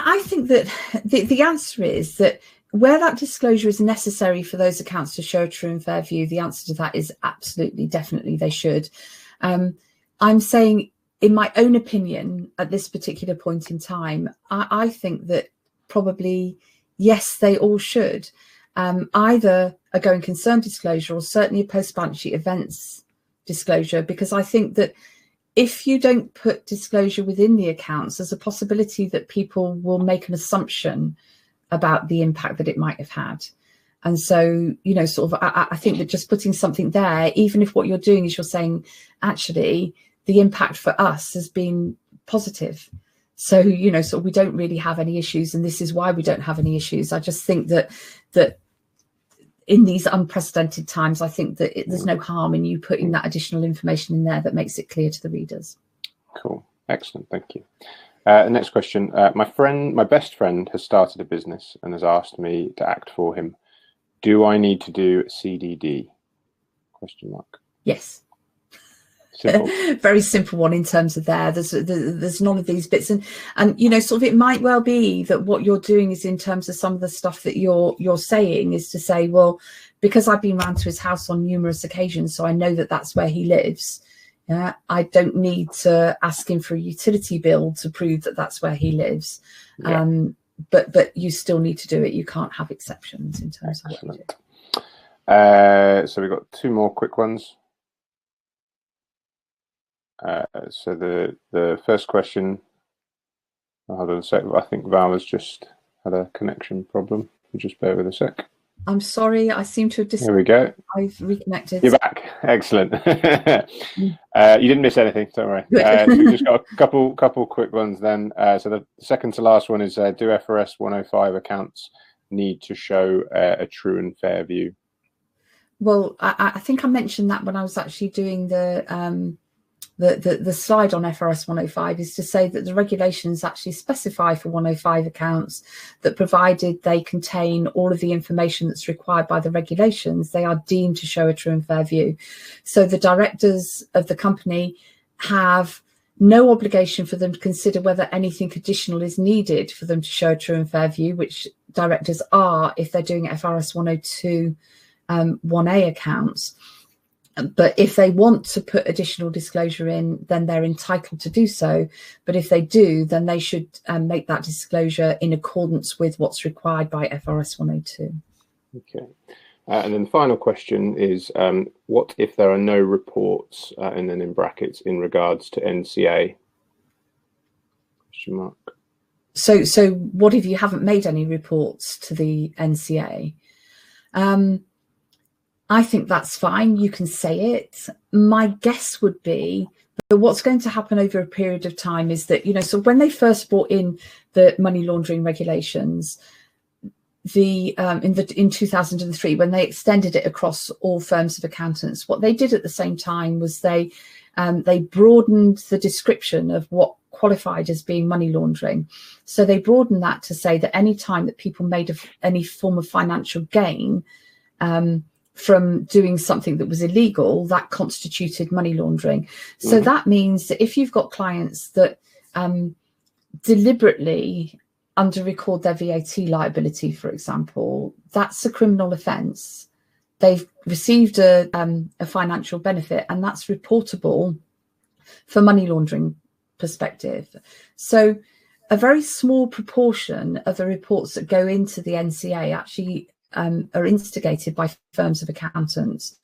I think that the answer is that where that disclosure is necessary for those accounts to show a true and fair view, the answer to that is absolutely, definitely they should. I'm saying, in my own opinion, at this particular point in time, I think that probably, yes, they all should. Either a going concern disclosure or certainly a post-balance sheet events disclosure, because I think that if you don't put disclosure within the accounts, there's a possibility that people will make an assumption about the impact that it might have had. And so, you know, sort of, I think that just putting something there, even if what you're doing is you're saying, actually, the impact for us has been positive. So, you know, so we don't really have any issues, and this is why we don't have any issues. I just think that in these unprecedented times, I think that there's no harm in you putting that additional information in there that makes it clear to the readers. Cool. Excellent. Thank you. Next question. My best friend has started a business and has asked me to act for him. Do I need to do CDD? Question mark. Yes. Simple. Very simple one in terms of there's none of these bits, and you know, sort of, it might well be that what you're doing is, in terms of some of the stuff that you're saying, is to say, well, because I've been round to his house on numerous occasions, so I know that that's where he lives. Yeah, I don't need to ask him for a utility bill to prove that that's where he lives. Yeah. But you still need to do it. You can't have exceptions in terms of what you do. So we've got two more quick ones. So the first question, hold on a sec, I think Val has just had a connection problem. Just bear with a sec. I'm sorry, I seem to have Here we go. I've reconnected. You're back. Excellent. You didn't miss anything, don't worry. So we've just got a couple quick ones then. So the second to last one is, do FRS105 accounts need to show a true and fair view? Well, I think I mentioned that when I was actually doing the slide on FRS 105, is to say that the regulations actually specify for 105 accounts that provided they contain all of the information that's required by the regulations, they are deemed to show a true and fair view. So the directors of the company have no obligation for them to consider whether anything additional is needed for them to show a true and fair view, which directors are if they're doing FRS 102 1A accounts. But if they want to put additional disclosure in, then they're entitled to do so. But if they do, then they should make that disclosure in accordance with what's required by FRS 102. Okay. And then the final question is, what if there are no reports, and then in brackets, in regards to NCA? Question mark. So what if you haven't made any reports to the NCA? I think that's fine. You can say it. My guess would be that what's going to happen over a period of time is that, you know, so when they first brought in the money laundering regulations, in 2003, when they extended it across all firms of accountants, what they did at the same time was they broadened the description of what qualified as being money laundering. So they broadened that to say that any time that people made any form of financial gain from doing something that was illegal, that constituted money laundering. So that means that if you've got clients that deliberately under-record their VAT liability, for example, that's a criminal offence. They've received a financial benefit, and that's reportable for money laundering perspective. So a very small proportion of the reports that go into the NCA actually are instigated by firms of accountants.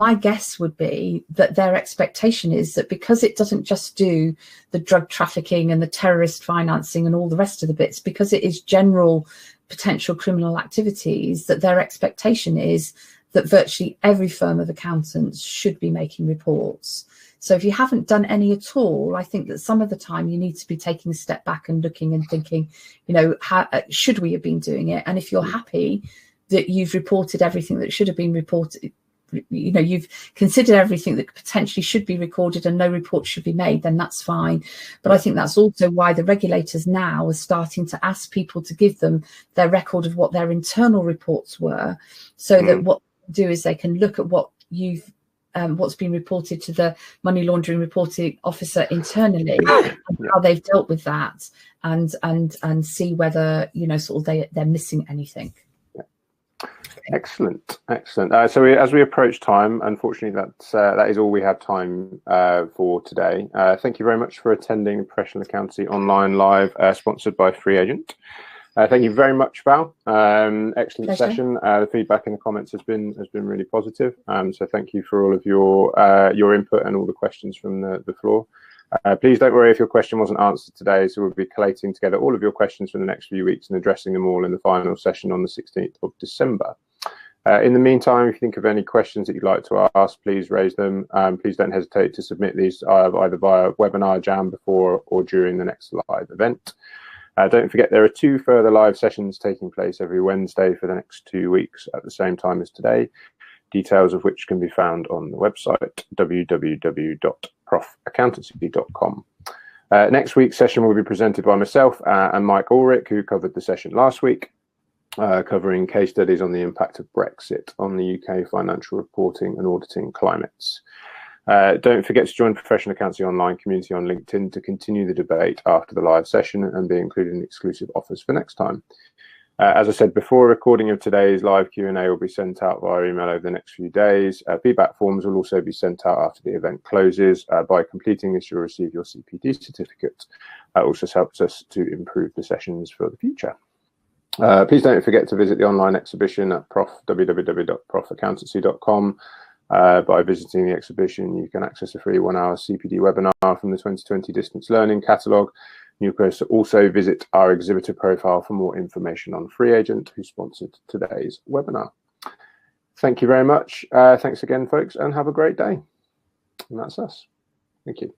My guess would be that their expectation is that because it doesn't just do the drug trafficking and the terrorist financing and all the rest of the bits, because it is general potential criminal activities, that their expectation is that virtually every firm of accountants should be making reports. So if you haven't done any at all, I think that some of the time you need to be taking a step back and looking and thinking, you know, how should we have been doing it? And if you're happy that you've reported everything that should have been reported, you know, you've considered everything that potentially should be recorded and no report should be made, then that's fine. But I think that's also why the regulators now are starting to ask people to give them their record of what their internal reports were, so that what they do is they can look at what you've what's been reported to the money laundering reporting officer internally, and how they've dealt with that, and see whether, you know, sort of they're missing anything. Excellent. So as we approach time, unfortunately, that is all we have time for today. Thank you very much for attending Professional Accountancy Online Live, sponsored by Free Agent. Thank you very much, Val. Excellent session. The feedback in the comments has been really positive. So thank you for all of your input and all the questions from the floor. Please don't worry if your question wasn't answered today. So we'll be collating together all of your questions for the next few weeks and addressing them all in the final session on the 16th of December. In the meantime, if you think of any questions that you'd like to ask, please raise them. Please don't hesitate to submit these either via webinar jam before or during the next live event. Don't forget there are 2 further live sessions taking place every Wednesday for the next 2 weeks at the same time as today, details of which can be found on the website www.profaccountancy.com. Next week's session will be presented by myself and Mike Ulrich, who covered the session last week, covering case studies on the impact of Brexit on the UK financial reporting and auditing climates. Don't forget to join Professional Accountancy Online community on LinkedIn to continue the debate after the live session and be included in exclusive offers for next time. As I said before, a recording of today's live Q&A will be sent out via email over the next few days. Feedback forms will also be sent out after the event closes. By completing this, you'll receive your CPD certificate. That also helps us to improve the sessions for the future. Please don't forget to visit the online exhibition at www.profaccountancy.com. By visiting the exhibition, you can access a free 1-hour CPD webinar from the 2020 Distance Learning Catalogue. You can also visit our exhibitor profile for more information on Free Agent, who sponsored today's webinar. Thank you very much. Thanks again, folks, and have a great day. And that's us. Thank you.